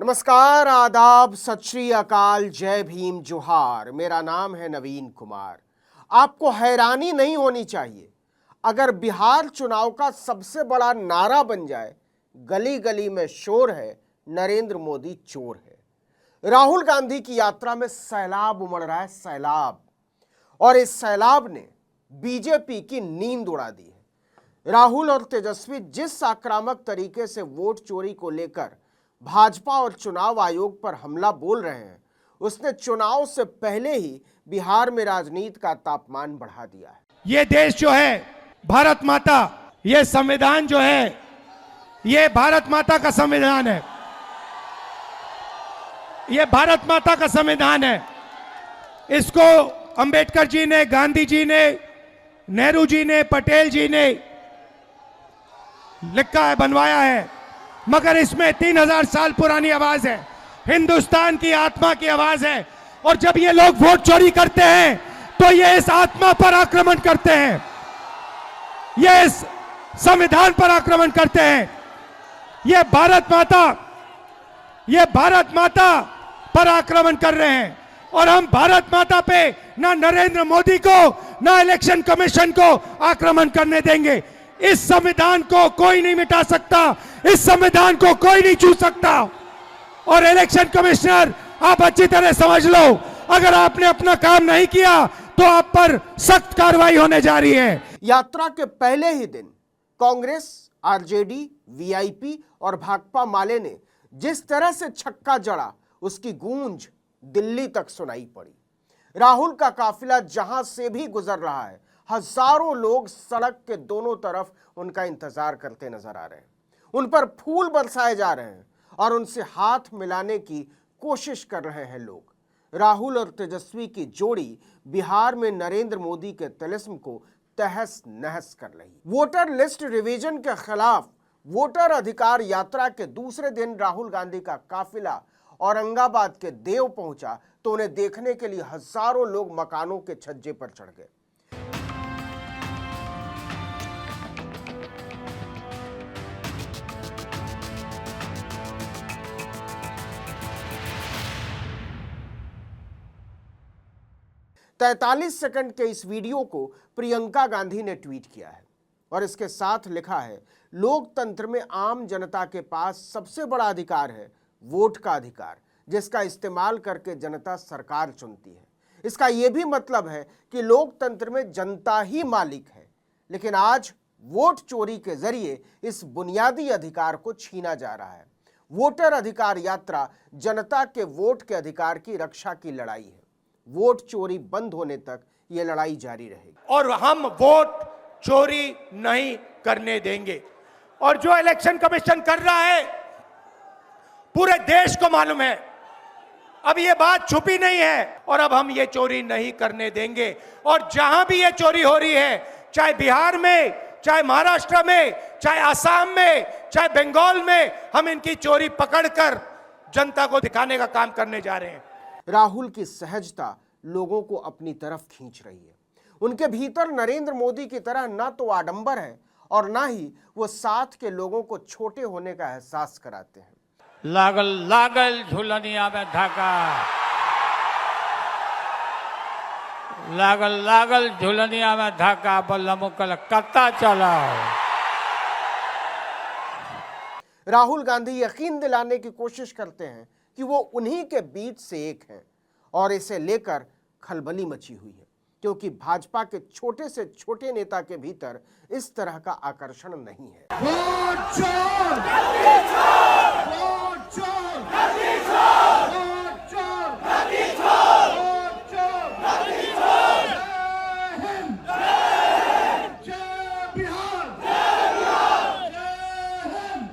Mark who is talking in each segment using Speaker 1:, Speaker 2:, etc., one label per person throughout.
Speaker 1: नमस्कार, आदाब, सत श्री अकाल, जय भीम, जोहार। मेरा नाम है नवीन कुमार। आपको हैरानी नहीं होनी चाहिए अगर बिहार चुनाव का सबसे बड़ा नारा बन जाए, गली गली में शोर है, नरेंद्र मोदी चोर है। राहुल गांधी की यात्रा में सैलाब उमड़ रहा है, सैलाब। और इस सैलाब ने बीजेपी की नींद उड़ा दी है। राहुल और तेजस्वी जिस आक्रामक तरीके से वोट चोरी को लेकर भाजपा और चुनाव आयोग पर हमला बोल रहे हैं, उसने चुनाव से पहले ही बिहार में राजनीति का तापमान बढ़ा दिया है।
Speaker 2: ये देश जो है भारत माता, ये संविधान जो है ये भारत माता का संविधान है। ये भारत माता का संविधान है। इसको अंबेडकर जी ने, गांधी जी ने, नेहरू जी ने, पटेल जी ने लिखा है, बनवाया है, मगर इसमें 3000 साल पुरानी आवाज है, हिंदुस्तान की आत्मा की आवाज है। और जब ये लोग वोट चोरी करते हैं तो ये इस आत्मा पर आक्रमण करते हैं, ये इस संविधान पर आक्रमण करते हैं। ये भारत माता पर आक्रमण कर रहे हैं। और हम भारत माता पे ना नरेंद्र मोदी को ना इलेक्शन कमीशन को आक्रमण करने देंगे। इस संविधान को कोई नहीं मिटा सकता, इस संविधान को कोई नहीं छू सकता। और इलेक्शन कमिश्नर, आप अच्छी तरह समझ लो, अगर आपने अपना काम नहीं किया तो आप पर सख्त कार्रवाई होने जा रही है।
Speaker 1: यात्रा के पहले ही दिन कांग्रेस, आरजेडी, वीआईपी और भाकपा माले ने जिस तरह से छक्का जड़ा, उसकी गूंज दिल्ली तक सुनाई पड़ी। राहुल का काफिला जहां से भी गुजर रहा है, हजारों लोग सड़क के दोनों तरफ उनका इंतजार करते नजर आ रहे हैं। उन पर फूल बरसाए जा रहे हैं और उनसे हाथ मिलाने की कोशिश कर रहे हैं लोग। राहुल और तेजस्वी की जोड़ी बिहार में नरेंद्र मोदी के तिलिस्म को तहस नहस कर रही। वोटर लिस्ट रिवीजन के खिलाफ वोटर अधिकार यात्रा के दूसरे दिन राहुल गांधी का काफिला औरंगाबाद के देव पहुंचा तो उन्हें देखने के लिए हजारों लोग मकानों के छज्जे पर चढ़ गए। तैंतालीस सेकंड के इस वीडियो को प्रियंका गांधी ने ट्वीट किया है और इसके साथ लिखा है, लोकतंत्र में आम जनता के पास सबसे बड़ा अधिकार है वोट का अधिकार, जिसका इस्तेमाल करके जनता सरकार चुनती है। इसका यह भी मतलब है कि लोकतंत्र में जनता ही मालिक है। लेकिन आज वोट चोरी के जरिए इस बुनियादी अधिकार को छीना जा रहा है। वोटर अधिकार यात्रा जनता के वोट के अधिकार की रक्षा की लड़ाई है। वोट चोरी बंद होने तक यह लड़ाई जारी रहेगी
Speaker 2: और हम वोट चोरी नहीं करने देंगे। और जो इलेक्शन कमीशन कर रहा है पूरे देश को मालूम है, अब ये बात छुपी नहीं है। और अब हम ये चोरी नहीं करने देंगे। और जहां भी ये चोरी हो रही है, चाहे बिहार में, चाहे महाराष्ट्र में, चाहे असम में, चाहे बंगाल में, हम इनकी चोरी पकड़कर जनता को दिखाने का काम करने जा रहे हैं।
Speaker 1: राहुल की सहजता लोगों को अपनी तरफ खींच रही है। उनके भीतर नरेंद्र मोदी की तरह ना तो आडंबर है और ना ही वो साथ के लोगों को छोटे होने का एहसास कराते हैं।
Speaker 3: लागल लागल झुलनिया में धागा, लागल लागल झुलनिया में धागा, बल्लमो कलकत्ता चलाओ।
Speaker 1: राहुल गांधी यकीन दिलाने की कोशिश करते हैं कि वो उन्हीं के बीच से एक हैं और इसे लेकर खलबली मची हुई है, क्योंकि भाजपा के छोटे से छोटे नेता के भीतर इस तरह का आकर्षण नहीं है।
Speaker 4: वोट चोर! वोट चोर! वोट चोर! वोट चोर! वोट चोर! जय हिंद! जय बिहार! जय हिंद!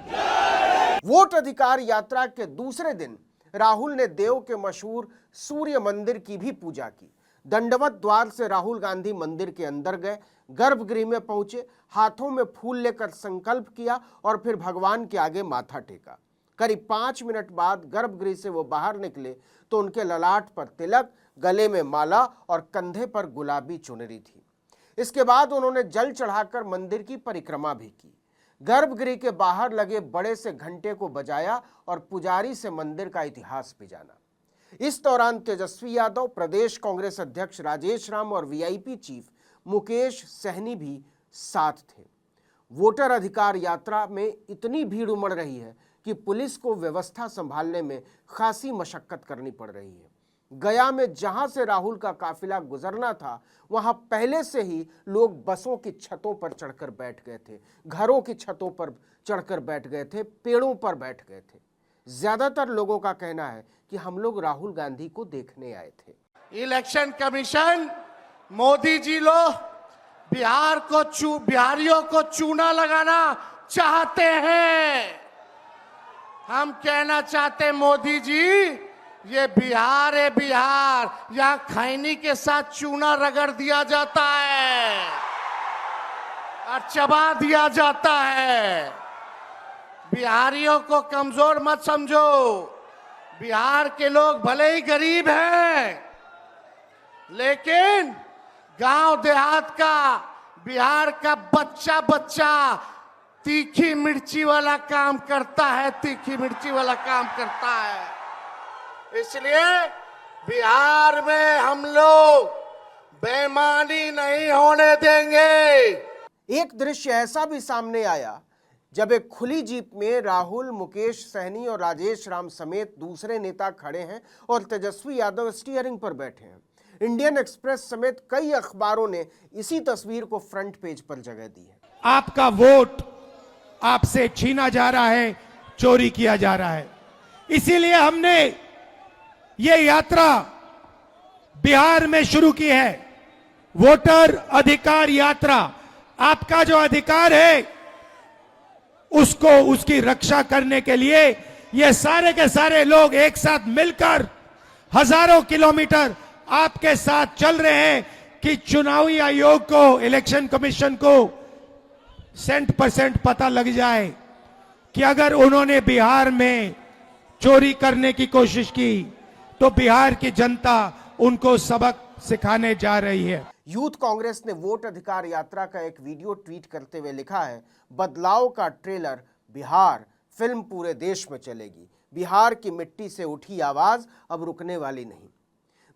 Speaker 1: वोट अधिकार यात्रा के दूसरे दिन राहुल ने देव के मशहूर सूर्य मंदिर की भी पूजा की। दंडवत द्वार से राहुल गांधी मंदिर के अंदर गए, गर्भगृह में पहुंचे, हाथों में फूल लेकर संकल्प किया और फिर भगवान के आगे माथा टेका। करीब 5 मिनट बाद गर्भगृह से वो बाहर निकले तो उनके ललाट पर तिलक, गले में माला और कंधे पर गुलाबी चुनरी थी। इसके बाद उन्होंने जल चढ़ाकर मंदिर की परिक्रमा भी की। गर्भगृह के बाहर लगे बड़े से घंटे को बजाया और पुजारी से मंदिर का इतिहास भी जाना। इस दौरान तेजस्वी यादव, प्रदेश कांग्रेस अध्यक्ष राजेश राम और वीआईपी चीफ मुकेश सहनी भी साथ थे। वोटर अधिकार यात्रा में इतनी भीड़ उमड़ रही है कि पुलिस को व्यवस्था संभालने में खासी मशक्कत करनी पड़ रही है। गया में जहां से राहुल का काफिला गुजरना था, वहां पहले से ही लोग बसों की छतों पर चढ़कर बैठ गए थे, घरों की छतों पर चढ़कर बैठ गए थे, पेड़ों पर बैठ गए थे। ज्यादातर लोगों का कहना है कि हम लोग राहुल गांधी को देखने आए थे।
Speaker 4: इलेक्शन कमीशन, मोदी जी लोग बिहारियों को चूना लगाना चाहते हैं। हम कहना चाहते हैं, मोदी जी, ये बिहार है, बिहार, यहां खैनी के साथ चूना रगड़ दिया जाता है और चबा दिया जाता है। बिहारियों को कमजोर मत समझो। बिहार के लोग भले ही गरीब हैं, लेकिन गांव देहात का बिहार का बच्चा बच्चा तीखी मिर्ची वाला काम करता है, तीखी मिर्ची वाला काम करता है। इसलिए बिहार में हम लोग बेईमानी नहीं होने देंगे।
Speaker 1: एक दृश्य ऐसा भी सामने आया जब एक खुली जीप में राहुल, मुकेश सहनी और राजेश राम समेत दूसरे नेता खड़े हैं और तेजस्वी यादव स्टीयरिंग पर बैठे हैं। इंडियन एक्सप्रेस समेत कई अखबारों ने इसी तस्वीर को फ्रंट पेज पर जगह दी है।
Speaker 2: आपका वोट आपसे छीना जा रहा है, चोरी किया जा रहा है। इसीलिए हमने ये यात्रा बिहार में शुरू की है, वोटर अधिकार यात्रा। आपका जो अधिकार है उसको, उसकी रक्षा करने के लिए ये सारे के सारे लोग एक साथ मिलकर हजारों किलोमीटर आपके साथ चल रहे हैं कि चुनावी आयोग को, इलेक्शन कमीशन को 100% पता लग जाए कि अगर उन्होंने बिहार में चोरी करने की कोशिश की तो बिहार की जनता उनको सबक सिखाने जा रही है।
Speaker 1: यूथ कांग्रेस ने वोट अधिकार यात्रा का एक वीडियो ट्वीट करते हुए लिखा है, बदलाव का ट्रेलर बिहार, फिल्म पूरे देश में चलेगी। बिहार की मिट्टी से उठी आवाज अब रुकने वाली नहीं।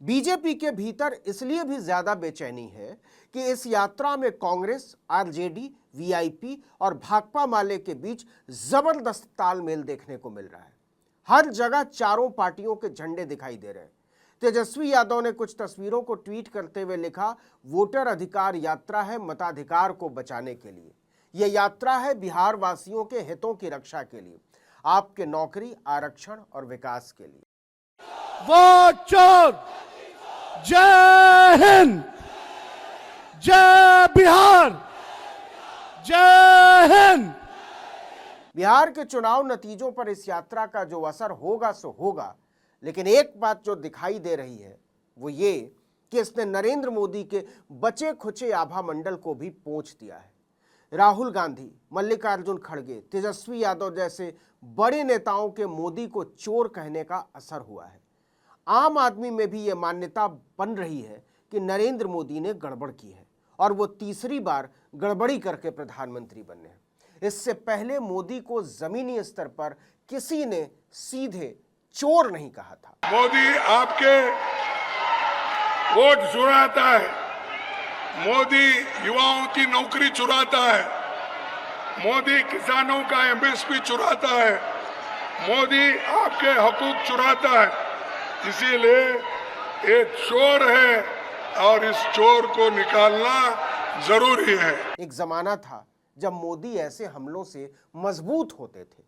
Speaker 1: बीजेपी के भीतर इसलिए भी ज्यादा बेचैनी है कि इस यात्रा में कांग्रेस, आरजेडी, वीआईपी और भाकपा माले के बीच जबरदस्त तालमेल देखने को मिल रहा है। हर जगह चारों पार्टियों के झंडे दिखाई दे रहे हैं। तेजस्वी यादव ने कुछ तस्वीरों को ट्वीट करते हुए लिखा, वोटर अधिकार यात्रा है मताधिकार को बचाने के लिए। यह यात्रा है बिहार वासियों के हितों की रक्षा के लिए, आपके नौकरी, आरक्षण और विकास के लिए।
Speaker 4: वोट चोर, जय हिंद, जय बिहार, जय हिंद।
Speaker 1: बिहार के चुनाव नतीजों पर इस यात्रा का जो असर होगा सो होगा, लेकिन एक बात जो दिखाई दे रही है वो ये कि इसने नरेंद्र मोदी के बचे खुचे आभा मंडल को भी पोंछ दिया है। राहुल गांधी, मल्लिकार्जुन खड़गे, तेजस्वी यादव जैसे बड़े नेताओं के मोदी को चोर कहने का असर हुआ है। आम आदमी में भी यह मान्यता बन रही है कि नरेंद्र मोदी ने गड़बड़ की है और वो तीसरी बार गड़बड़ी करके प्रधानमंत्री बने हैं। इससे पहले मोदी को जमीनी स्तर पर किसी ने सीधे चोर नहीं कहा था।
Speaker 5: मोदी आपके वोट चुराता है, मोदी युवाओं की नौकरी चुराता है, मोदी किसानों का एमएसपी चुराता है, मोदी आपके हकूक चुराता है। इसीलिए ये चोर है और इस चोर को निकालना जरूरी है।
Speaker 1: एक जमाना था जब मोदी ऐसे हमलों से मजबूत होते थे,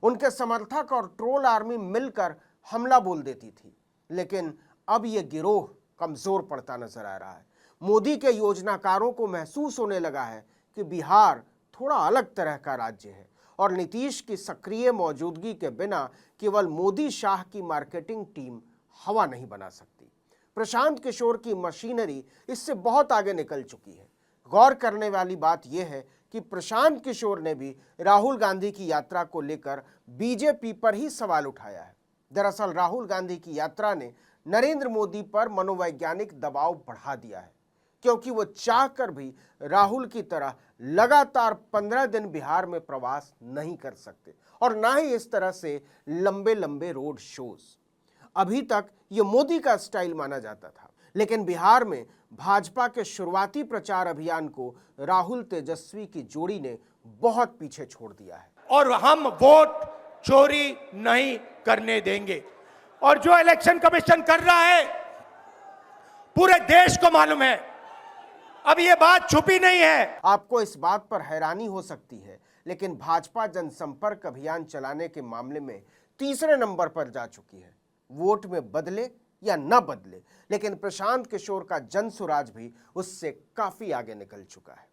Speaker 1: उनके समर्थक और ट्रोल आर्मी मिलकर हमला बोल देती थी, लेकिन अब यह गिरोह कमजोर पड़ता नजर आ रहा है। मोदी के योजनाकारों को महसूस होने लगा है कि बिहार थोड़ा अलग तरह का राज्य है और नीतीश की सक्रिय मौजूदगी के बिना केवल मोदी शाह की मार्केटिंग टीम हवा नहीं बना सकती। प्रशांत किशोर की मशीनरी इससे बहुत आगे निकल चुकी है। गौर करने वाली बात यह है कि प्रशांत किशोर ने भी राहुल गांधी की यात्रा को लेकर बीजेपी पर ही सवाल उठाया है। दरअसल राहुल गांधी की यात्रा ने नरेंद्र मोदी पर मनोवैज्ञानिक दबाव बढ़ा दिया है। क्योंकि वो चाहकर भी राहुल की तरह लगातार 15 दिन बिहार में प्रवास नहीं कर सकते और ना ही इस तरह से लंबे लंबे रोड शोज। अभी तक ये मोदी का स्टाइल माना जाता था, लेकिन बिहार में भाजपा के शुरुआती प्रचार अभियान को राहुल तेजस्वी की जोड़ी ने बहुत पीछे छोड़ दिया है।
Speaker 2: और हम वोट चोरी नहीं करने देंगे। और जो इलेक्शन कमीशन कर रहा है पूरे देश को मालूम है, अब ये बात छुपी नहीं है।
Speaker 1: आपको इस बात पर हैरानी हो सकती है, लेकिन भाजपा जनसंपर्क अभियान चलाने के मामले में तीसरे नंबर पर जा चुकी है। वोट में बदले या न बदले, लेकिन प्रशांत किशोर का जनसुराज भी उससे काफी आगे निकल चुका है।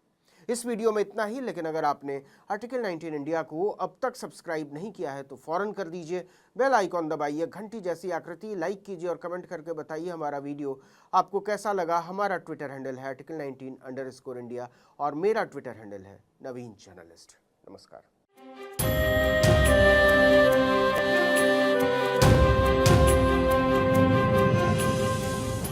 Speaker 1: इस वीडियो में इतना ही, लेकिन अगर आपने आर्टिकल 19 इंडिया को अब तक सब्सक्राइब नहीं किया है तो फौरन कर दीजिए, बेल आइकॉन दबाइए, घंटी जैसी आकृति, लाइक कीजिए और कमेंट करके बताइए हमारा वीडियो आपको कैसा लगा। हमारा ट्विटर हैंडल है आर्टिकल 19_इंडिया और मेरा ट्विटर हैंडल है नवीन जर्नलिस्ट। नमस्कार।